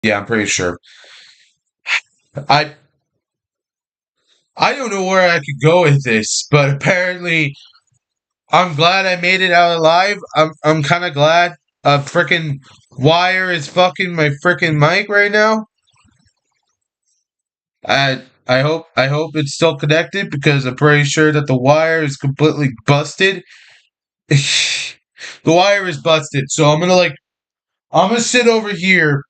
Yeah, I'm pretty sure. I I don't know where I could go with this, but apparently I'm glad I made it out alive. I'm kind of glad a freaking wire is fucking my freaking mic right now. I hope it's still connected because I'm pretty sure that the wire is completely busted. The wire is busted, so I'm gonna sit over here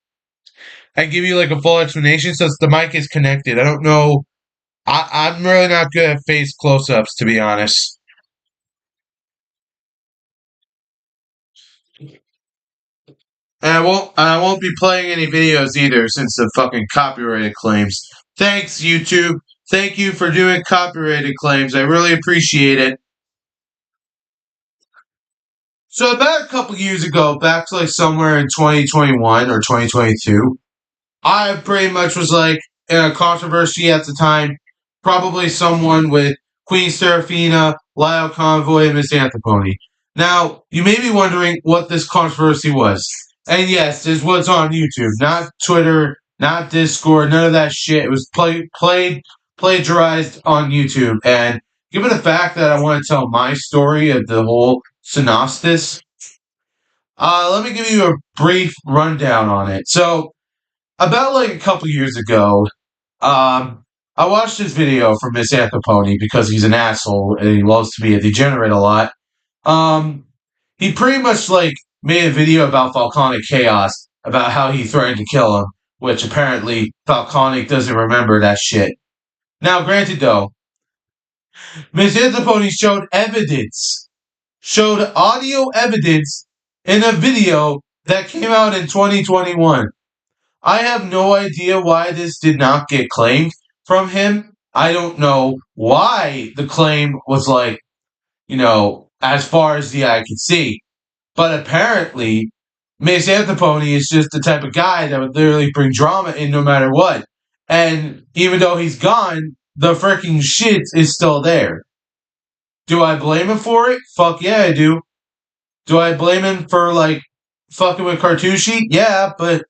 and give you like a full explanation since the mic is connected. I don't know. I'm really not good at face close-ups, to be honest. And I won't be playing any videos either since the fucking copyrighted claims. Thanks, YouTube. Thank you for doing copyrighted claims. I really appreciate it. So about a couple years ago, back to like somewhere in 2021 or 2022, I pretty much was like in a controversy at the time. Probably someone with Queen Serafina, Lyle Convoy, and Miss Anthropony. Now, you may be wondering what this controversy was. And yes, this was on YouTube, not Twitter, not Discord, none of that shit. It was plagiarized on YouTube. And given the fact that I want to tell my story of the whole synopsis, let me give you a brief rundown on it. So, about like a couple years ago, I watched this video from Miss Anthropony because he's an asshole and he loves to be a degenerate a lot. Um, he pretty much like made a video about Falconic Chaos about how he threatened to kill him, which apparently Falconic doesn't remember that shit. Now, granted though, Miss Anthropony showed audio evidence in a video that came out in 2021. I have no idea why this did not get claimed from him. I don't know why the claim was like, as far as the eye could see. But apparently, Miss Anthropony is just the type of guy that would literally bring drama in no matter what. And even though he's gone, the freaking shit is still there. Do I blame him for it? Fuck yeah, I do. Do I blame him for, like, fucking with Cartouche? Yeah, but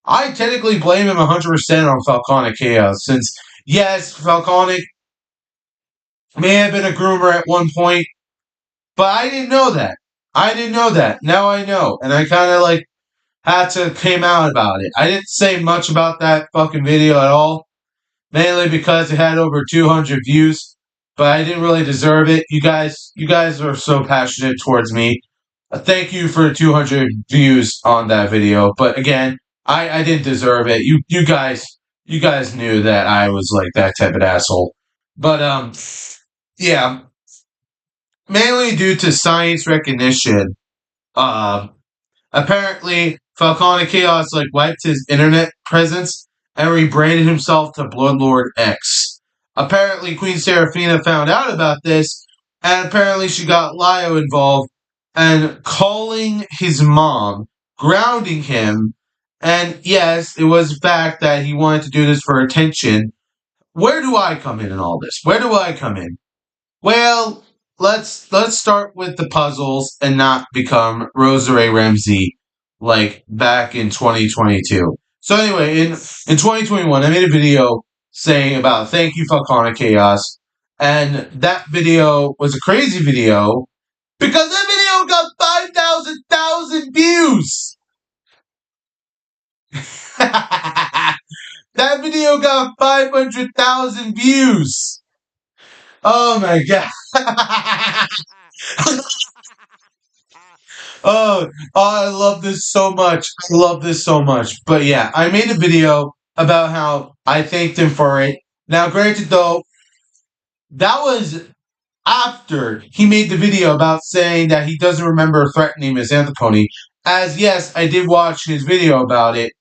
I technically blame him 100% on Falconic Chaos, since, yes, Falconic may have been a groomer at one point, but I didn't know that. I didn't know that. Now I know. And I kind of, like, had to came out about it. I didn't say much about that fucking video at all, mainly because it had over 200 views, but I didn't really deserve it. You guys are so passionate towards me. Thank you for 200 views on that video, but again, I didn't deserve it. You guys knew that I was like that type of asshole. But yeah, mainly due to science recognition. Um Apparently, Falcone Chaos like wiped his internet presence and rebranded himself to Bloodlord X. Apparently, Queen Serafina found out about this, and apparently she got Lio involved and calling his mom, grounding him, and yes, it was fact that he wanted to do this for attention. Where do I come in all this? Where do I come in? Well, let's start with the puzzles and not become Rosary Ramsey like back in 2022. So anyway, in 2021, I made a video saying about thank you Falcona Chaos, and that video was a crazy video because that video got 5,000 views. That video got 500,000 views. Oh my god. Oh, I love this so much. I love this so much. But yeah, I made a video about how I thanked him for it. Now, granted though, that was after he made the video about saying that he doesn't remember threatening Miss Anthropony. As yes, I did watch his video about it.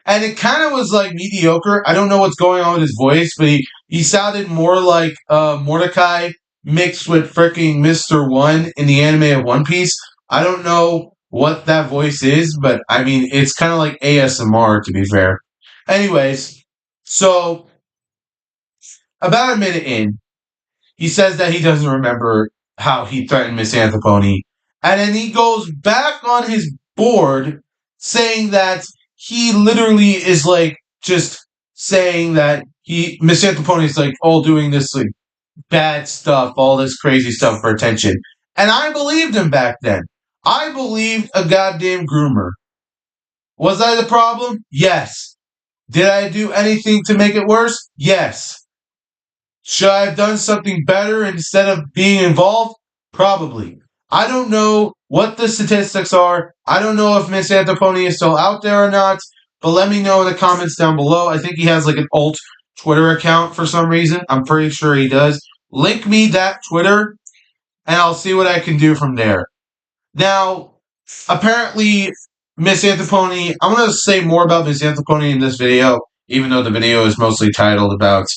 And it kind of was like mediocre. I don't know what's going on with his voice, but he sounded more like Mordecai mixed with freaking Mr. One in the anime of One Piece. I don't know what that voice is, but I mean, it's kind of like ASMR to be fair. Anyways, so about a minute in, he says that he doesn't remember how he threatened Miss Anthropony. And then he goes back on his board saying that he literally is like just saying that Miss Anthroponi is like all doing this like bad stuff, all this crazy stuff for attention. And I believed him back then. I believed a goddamn groomer. Was I the problem? Yes. Did I do anything to make it worse? Yes. Should I have done something better instead of being involved? Probably. I don't know what the statistics are. I don't know if Miss Anthroponi is still out there or not, but let me know in the comments down below. I think he has like an alt Twitter account for some reason. I'm pretty sure he does. Link me that Twitter, and I'll see what I can do from there. Now, apparently, Miss Anthroponi, I'm going to say more about Miss Anthroponi in this video, even though the video is mostly titled about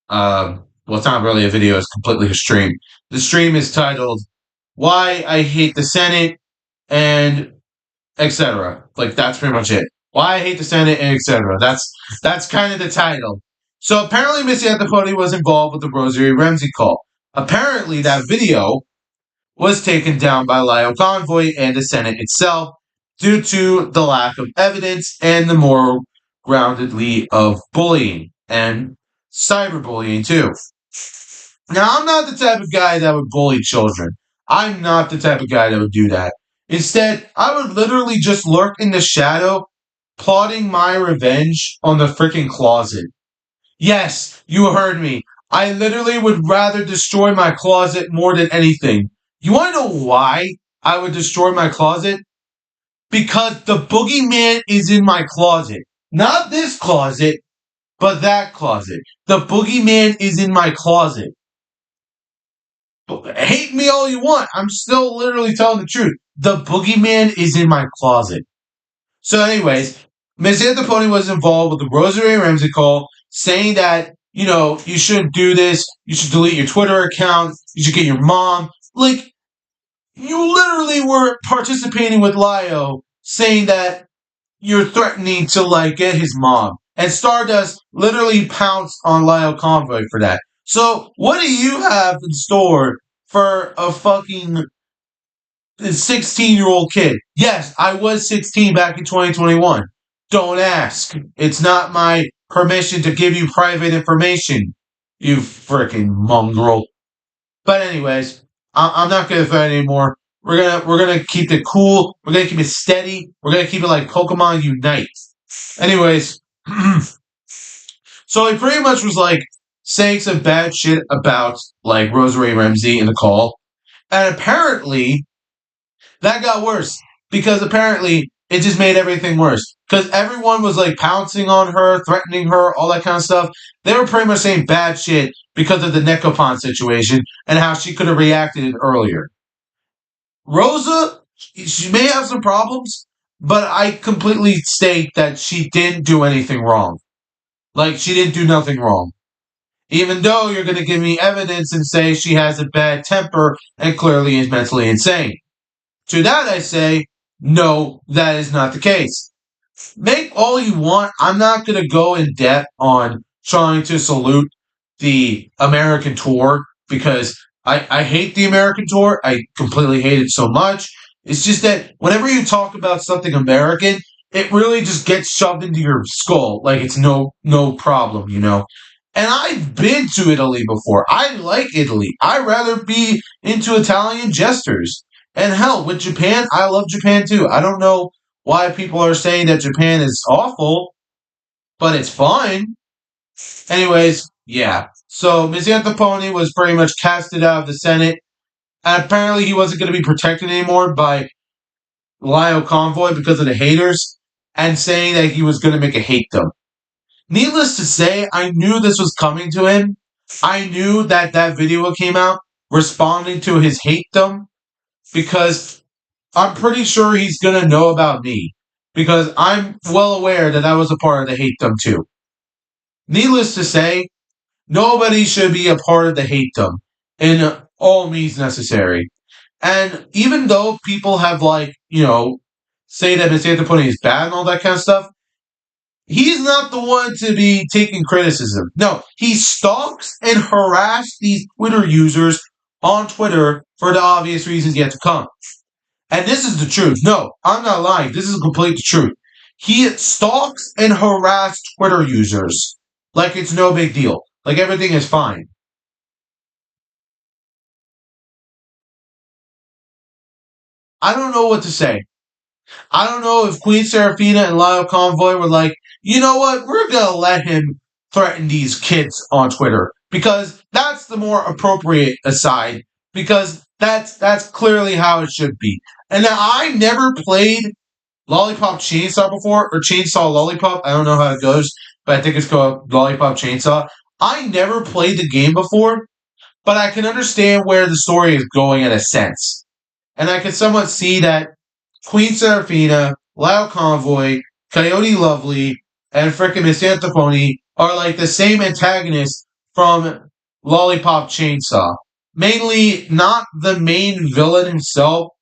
well, it's not really a video, it's completely a stream. The stream is titled, Why I Hate the Senate, and etc. Like, that's pretty much it. Why I Hate the Senate, and etc. That's kind of the title. So, apparently, Miss Anthroponi was involved with the Rosary Ramsey call. Apparently, that video was taken down by Lyle Convoy and the Senate itself due to the lack of evidence and the moral groundedly of bullying and cyberbullying, too. Now, I'm not the type of guy that would bully children. I'm not the type of guy that would do that. Instead, I would literally just lurk in the shadow, plotting my revenge on the freaking closet. Yes, you heard me. I literally would rather destroy my closet more than anything. You want to know why I would destroy my closet? Because the boogeyman is in my closet. Not this closet, but that closet. The boogeyman is in my closet. Hate me all you want. I'm still literally telling the truth. The boogeyman is in my closet. So anyways, Miss Anthroponi was involved with the Rosary Ramsey call, saying that, you shouldn't do this. You should delete your Twitter account. You should get your mom. Like, you literally were participating with Lio, saying that you're threatening to, like, get his mom. And Stardust literally pounced on Lyle Convoy for that. So, what do you have in store for a fucking 16-year-old kid? Yes, I was 16 back in 2021. Don't ask. It's not my permission to give you private information, you freaking mongrel. But anyways, I'm not gonna fight anymore. We're gonna keep it cool. We're gonna keep it steady. We're gonna keep it like Pokemon Unite. Anyways, so he pretty much was like saying some bad shit about like Rosary Ramsey in the call, and apparently that got worse because apparently it just made everything worse because everyone was like pouncing on her, threatening her, all that kind of stuff. They were pretty much saying bad shit because of the Necopon situation and how she could have reacted earlier. Rosa, she may have some problems, but I completely state that she didn't do anything wrong. Like, she didn't do nothing wrong. Even though you're going to give me evidence and say she has a bad temper and clearly is mentally insane. To that I say, no, that is not the case. Make all you want. I'm not going to go in depth on trying to salute the American tour because I hate the American tour. I completely hate it so much. It's just that whenever you talk about something American, it really just gets shoved into your skull like it's no problem, And I've been to Italy before. I like Italy. I'd rather be into Italian jesters. And hell, with Japan, I love Japan too. I don't know why people are saying that Japan is awful, but it's fine. Anyways, yeah. So, Ms. Anthroponi was pretty much casted out of the Senate. And apparently he wasn't going to be protected anymore by Lyle Convoy because of the haters. And saying that he was going to make a hate dump. Needless to say, I knew this was coming to him. I knew that that video came out responding to his hate dump. Because I'm pretty sure he's going to know about me. Because I'm well aware that I was a part of the hate dump too. Needless to say, nobody should be a part of the hate dump in all means necessary. And even though people have say that Miss Anthroponi is bad and all that kind of stuff, he's not the one to be taking criticism. No, he stalks and harasses these Twitter users on Twitter for the obvious reasons yet to come. And this is the truth. No, I'm not lying. This is complete the truth. He stalks and harasses Twitter users like it's no big deal, like everything is fine. I don't know what to say. I don't know if Queen Serafina and Lyle Convoy were like, you know what, we're gonna let him threaten these kids on Twitter because that's the more appropriate aside because that's clearly how it should be. And now I never played Lollipop Chainsaw before or Chainsaw Lollipop. I don't know how it goes, but I think it's called Lollipop Chainsaw. I never played the game before, but I can understand where the story is going in a sense. And I can somewhat see that Queen Serafina, Lyle Convoy, Coyote Lovely, and frickin' Miss Anthopony are like the same antagonists from Lollipop Chainsaw. Mainly not the main villain himself,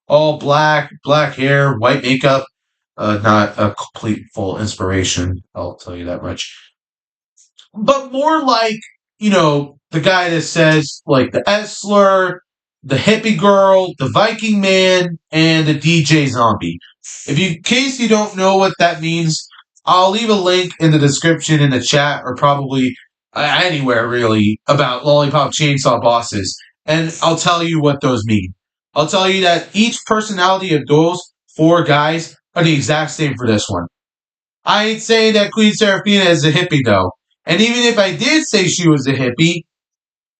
all black, black hair, white makeup. Not a complete full inspiration, I'll tell you that much. But more like, the guy that says, like, the S slur, the hippie girl, the Viking man, and the DJ zombie. In case you don't know what that means, I'll leave a link in the description in the chat or probably anywhere really about Lollipop Chainsaw bosses, and I'll tell you what those mean. I'll tell you that each personality of those four guys are the exact same for this one. I ain't saying that Queen Serafina is a hippie though, and even if I did say she was a hippie,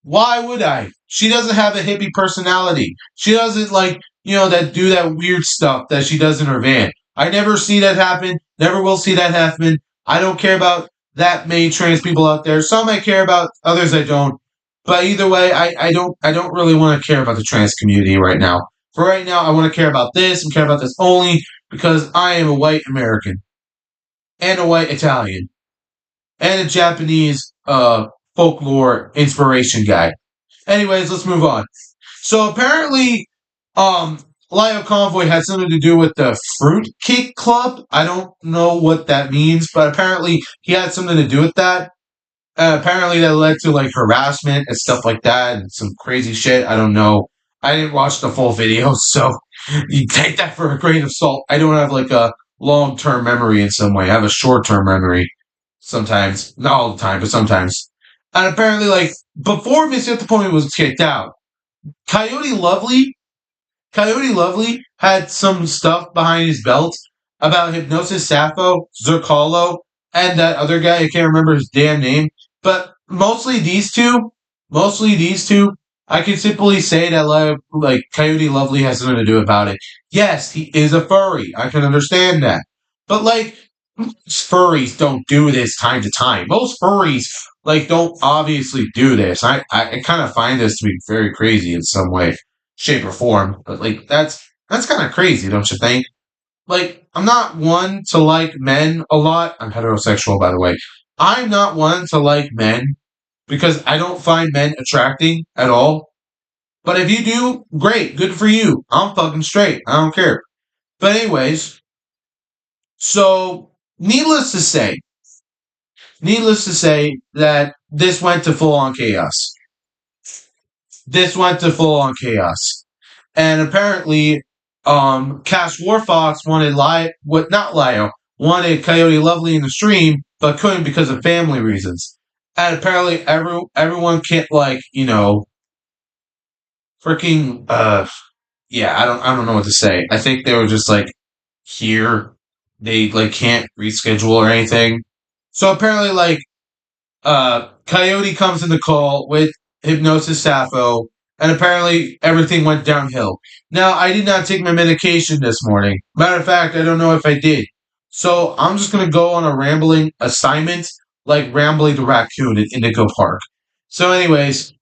why would I? She doesn't have a hippie personality. She doesn't that do that weird stuff that she does in her van. I never see that happen. Never will see that happen. I don't care about that many trans people out there. Some I care about, others I don't. But either way, I don't really want to care about the trans community right now. For right now, I want to care about this and care about this only because I am a white American and a white Italian and a Japanese folklore inspiration guy. Anyways, let's move on. So apparently, Lyle Convoy had something to do with the Fruit Cake Club. I don't know what that means, but apparently he had something to do with that. Apparently that led to like harassment and stuff like that and some crazy shit. I don't know. I didn't watch the full video, so you take that for a grain of salt. I don't have like a long-term memory in some way. I have a short-term memory sometimes. Not all the time, but sometimes. And apparently, like, before Miss Anthropony was kicked out, Coyote Lovely Coyote Lovely had some stuff behind his belt about Hypnosis Sappho, Zerkalo, and that other guy, I can't remember his damn name. But mostly these two, I can simply say that like Coyote Lovely has something to do about it. Yes, he is a furry. I can understand that. But like furries don't do this time to time. Most furries don't obviously do this. I kind of find this to be very crazy in some way, shape, or form. But that's kind of crazy, don't you think? Like, I'm not one to like men a lot. I'm heterosexual, by the way. I'm not one to like men because I don't find men attracting at all. But if you do, great, good for you. I'm fucking straight. I don't care. But anyways, so needless to say that this went to full on chaos. This went to full on chaos. And apparently, Cash Warfox wanted Coyote Lovely in the stream, but couldn't because of family reasons. And apparently, everyone can't freaking yeah, I don't know what to say. I think they were just here, they can't reschedule or anything. So apparently, Coyote comes in the call with Hypnosis Sappho, and apparently everything went downhill. Now, I did not take my medication this morning. Matter of fact, I don't know if I did. So I'm just going to go on a rambling assignment like Rambling the Raccoon in Indigo Park. So anyways,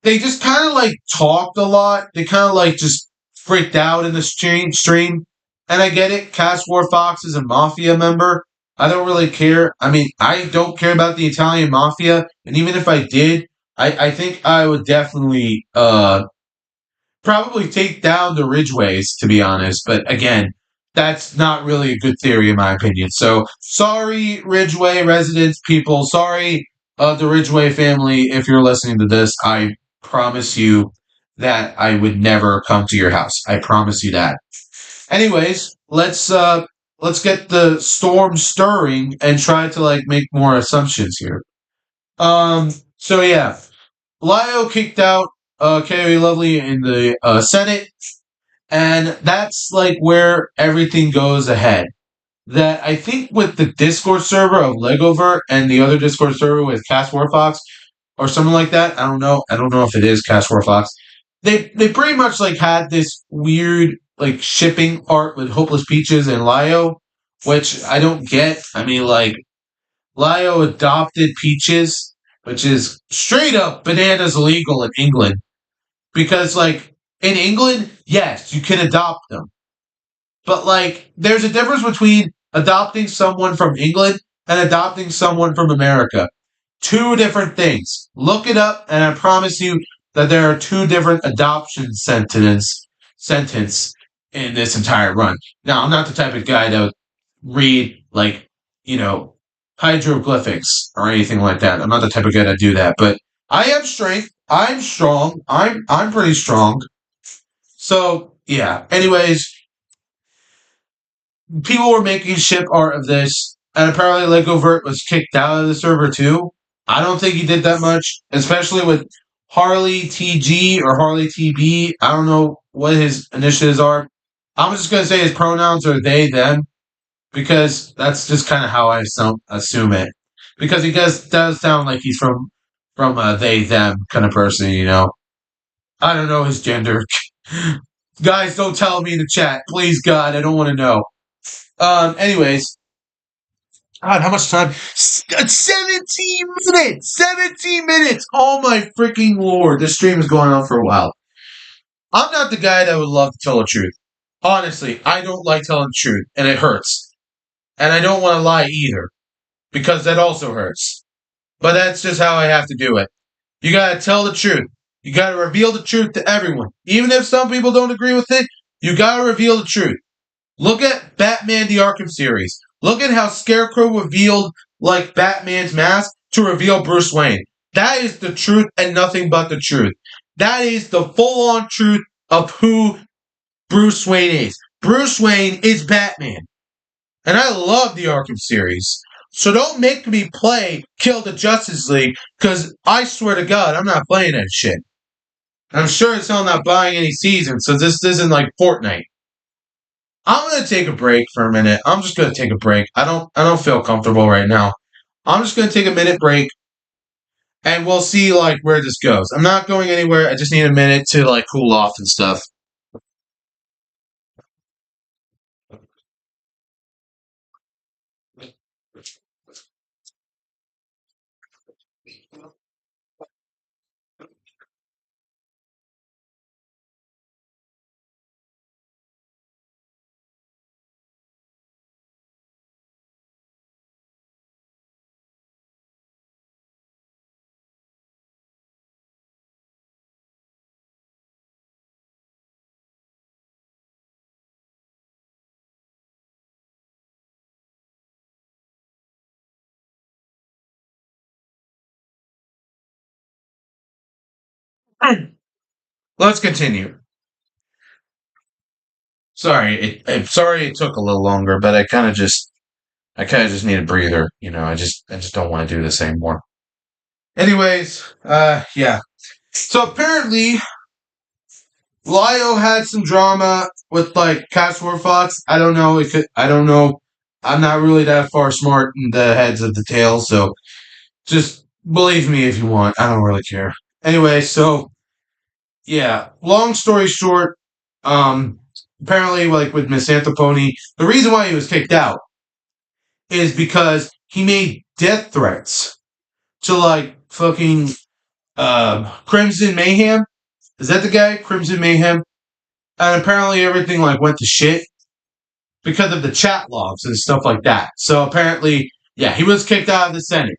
they just kind of talked a lot. They kind of just freaked out in the stream. And I get it. Cash War Fox is a mafia member. I don't really care. I mean, I don't care about the Italian mafia. And even if I did, I think I would definitely probably take down the Ridgeways, to be honest. But again, that's not really a good theory in my opinion. So sorry, Ridgeway residents, people. Sorry, the Ridgeway family, if you're listening to this. I promise you that I would never come to your house. I promise you that. Anyways, let's let's get the storm stirring and try to like make more assumptions here. So yeah, Lio kicked out Carrie Lovely in the Senate, and that's like where everything goes ahead. That I think with the Discord server of Legovert and the other Discord server with Cast War Fox or something like that. I don't know. I don't know if it is Cast War Fox. They pretty much like had this weird like shipping part with Hopeless Peaches and Lio, which I don't get. I mean, like Lio adopted Peaches, which is straight up bananas illegal in England. Because, like, in England, yes, you can adopt them. But, like, there's a difference between adopting someone from England and adopting someone from America. Two different things. Look it up, and I promise you that there are two different adoption sentence in this entire run. Now, I'm not the type of guy that would read, like, you know, hieroglyphics or anything like that. I'm not the type of guy to do that. But I have strength. I'm strong. I'm pretty strong. So yeah. Anyways, people were making ship art of this, and apparently Legovert was kicked out of the server too. I don't think he did that much, especially with Harley TG or Harley TB. I don't know what his initiatives are. I'm just gonna say his pronouns are they them because that's just kind of how I assume it. Because he does sound like he's from a they them kind of person, you know. I don't know his gender. Guys, don't tell me in the chat, please, God. I don't want to know. Anyways, God, how much time? 17 minutes! 17 minutes! Oh my freaking lord. This stream is going on for a while. I'm not the guy that would love to tell the truth. Honestly, I don't like telling the truth, and it hurts. And I don't want to lie either, because that also hurts. But that's just how I have to do it. You gotta tell the truth. You gotta reveal the truth to everyone. Even if some people don't agree with it, you gotta reveal the truth. Look at Batman the Arkham series. Look at how Scarecrow revealed, like, Batman's mask to reveal Bruce Wayne. That is the truth and nothing but the truth. That is the full-on truth of who Bruce Wayne is. Bruce Wayne is Batman. And I love the Arkham series. So don't make me play Kill the Justice League, because I swear to God, I'm not playing that shit. I'm sure as hell not buying any seasons, so this isn't like Fortnite. I'm gonna take a break for a minute. I'm just gonna take a break. I don't feel comfortable right now. I'm just gonna take a minute break, and we'll see like where this goes. I'm not going anywhere. I just need a minute to like cool off and stuff. Let's continue. Sorry it took a little longer, but I kind of just need a breather. You know, I just don't want to do this anymore. Anyways, yeah. So apparently, Lio had some drama with like War Fox. I don't know. I don't know. I'm not really that far smart in the heads of the tails, so just believe me if you want. I don't really care. Anyway, so yeah. Long story short, apparently, like with Miss Anthopony, the reason why he was kicked out is because he made death threats to like fucking Crimson Mayhem. Is that the guy? Crimson Mayhem? And apparently everything like went to shit because of the chat logs and stuff like that. So apparently, yeah, he was kicked out of the Senate.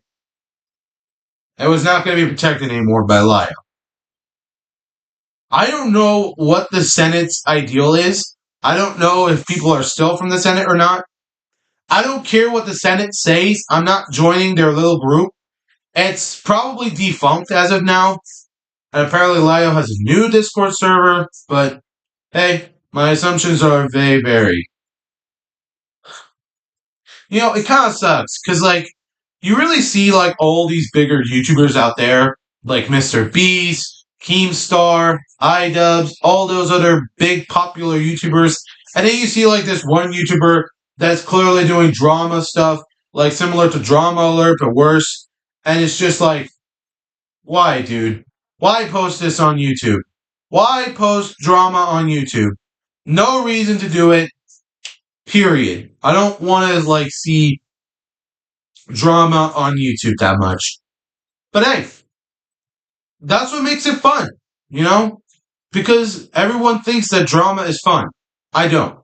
It was not going to be protected anymore by Lio. I don't know what the Senate's ideal is. I don't know if people are still from the Senate or not. I don't care what the Senate says. I'm not joining their little group. It's probably defunct as of now. And apparently Lio has a new Discord server, but hey, my assumptions are very varied. It kind of sucks because, like, you really see, like, all these bigger YouTubers out there, like Mr. Beast, Keemstar, iDubbbz, all those other big popular YouTubers. And then you see, like, this one YouTuber that's clearly doing drama stuff, like, similar to Drama Alert, but worse. And it's just like, why, dude? Why post this on YouTube? Why post drama on YouTube? No reason to do it, period. I don't want to, like, see drama on YouTube that much. But hey, that's what makes it fun, you know? Because everyone thinks that drama is fun. I don't.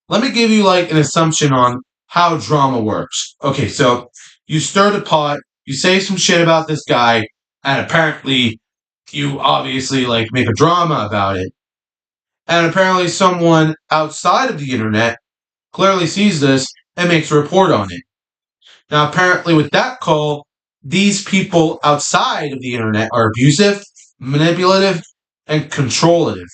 Let me give you like an assumption on how drama works. Okay, so you stir the pot, you say some shit about this guy, and apparently you obviously like make a drama about it. And apparently someone outside of the internet clearly sees this and makes a report on it. Now, apparently, with that call, these people outside of the internet are abusive, manipulative, and controlative.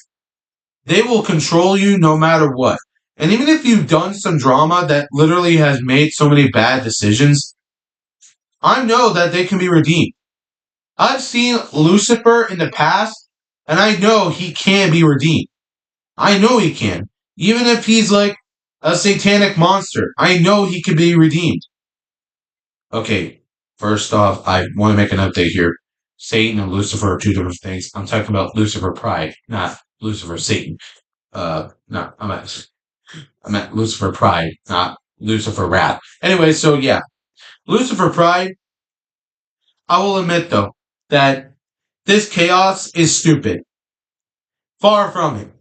They will control you no matter what. And even if you've done some drama that literally has made so many bad decisions, I know that they can be redeemed. I've seen Lucifer in the past, and I know he can be redeemed. I know he can. Even if he's like a satanic monster, I know he can be redeemed. Okay, first off, I want to make an update here. Satan and Lucifer are two different things. I'm talking about Lucifer Pride, not Lucifer Satan. No, I meant Lucifer Pride, not Lucifer Wrath. Anyway, so yeah, Lucifer Pride. I will admit though that this chaos is stupid. Far from it.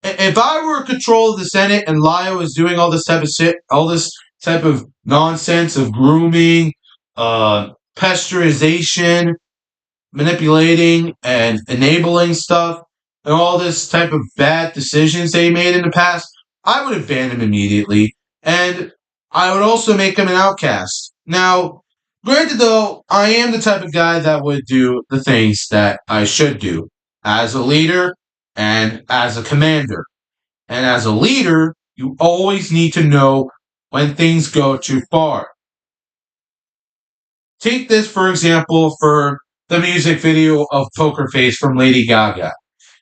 If I were in control of the Senate and Lyle was doing all this type of shit, all this type of nonsense of grooming, pasteurization, manipulating, and enabling stuff, and all this type of bad decisions they made in the past, I would have banned him immediately, and I would also make him an outcast. Now, granted though, I am the type of guy that would do the things that I should do as a leader and as a commander. And as a leader, you always need to know when things go too far. Take this, for example, for the music video of Poker Face from Lady Gaga.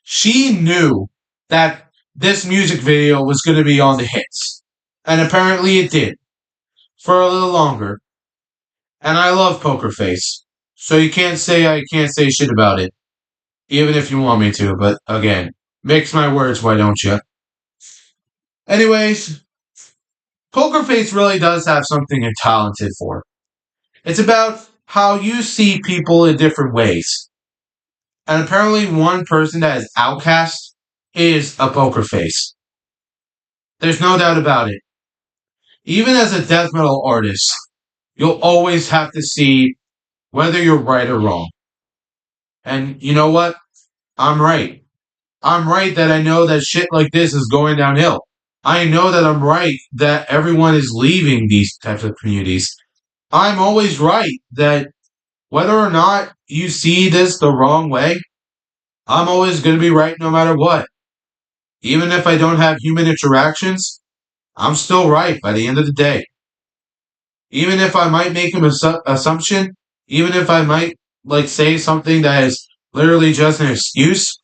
She knew that this music video was going to be on the hits. And apparently it did. For a little longer. And I love Poker Face. So you can't say I can't say shit about it. Even if you want me to. But again, mix my words, why don't you? Anyways, Poker Face really does have something you're talented for. It's about how you see people in different ways. And apparently one person that is outcast is a Poker Face. There's no doubt about it. Even as a death metal artist, you'll always have to see whether you're right or wrong. And you know what? I'm right. I'm right that I know that shit like this is going downhill. I know that I'm right that everyone is leaving these types of communities. I'm always right that whether or not you see this the wrong way, I'm always going to be right no matter what. Even if I don't have human interactions, I'm still right by the end of the day. Even if I might make an assumption, even if I might like say something that is literally just an excuse,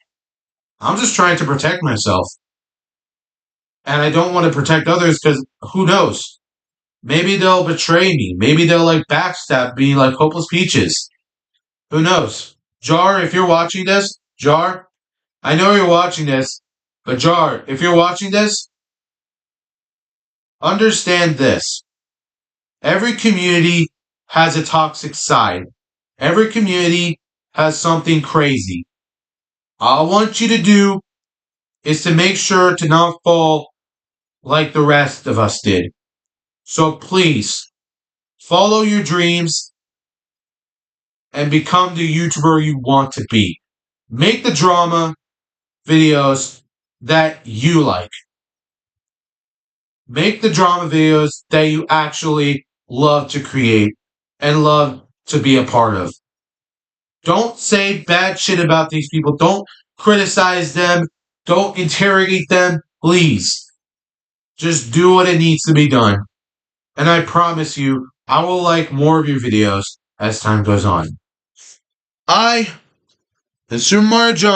I'm just trying to protect myself. And I don't want to protect others because who knows? Maybe they'll betray me. Maybe they'll like backstab me like Hopeless Peaches. Who knows? Jar, if you're watching this, Jar, I know you're watching this, but Jar, if you're watching this, understand this. Every community has a toxic side. Every community has something crazy. All I want you to do is to make sure to not fall like the rest of us did. So please, follow your dreams and become the YouTuber you want to be. Make the drama videos that you like. Make the drama videos that you actually love to create and love to be a part of. Don't say bad shit about these people. Don't criticize them. Don't interrogate them. Please. Just do what it needs to be done. and I promise you, I will like more of your videos as time goes on. I, Mr. Marjan.